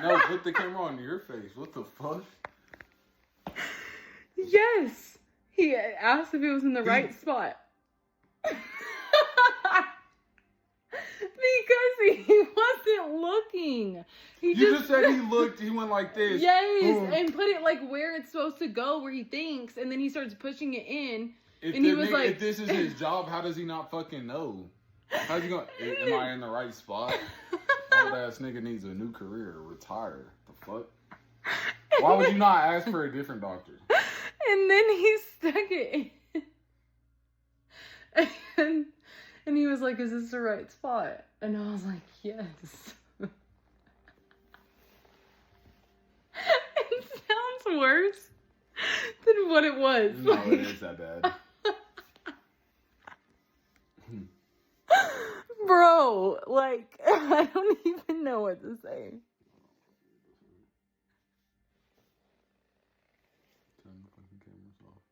No, put the camera on your face. What the fuck? Yes. He asked if it was in the right spot. Because he wasn't looking. You just said he looked, he went like this. Yes, Boom. and put it like where it's supposed to go, where he thinks, and then he starts pushing it in. If, and he was like, if this is his job, how does he not fucking know? How's he going? Am I in the right spot? Old ass nigga needs a new career, retire. The fuck? Why would you not ask for a different doctor? And then he stuck it in. And he was like, is this the right spot? And I was like, yes. It sounds worse than what it was. No, it is that bad. Bro, like, I don't even know what to say. Turn the fucking cameras off.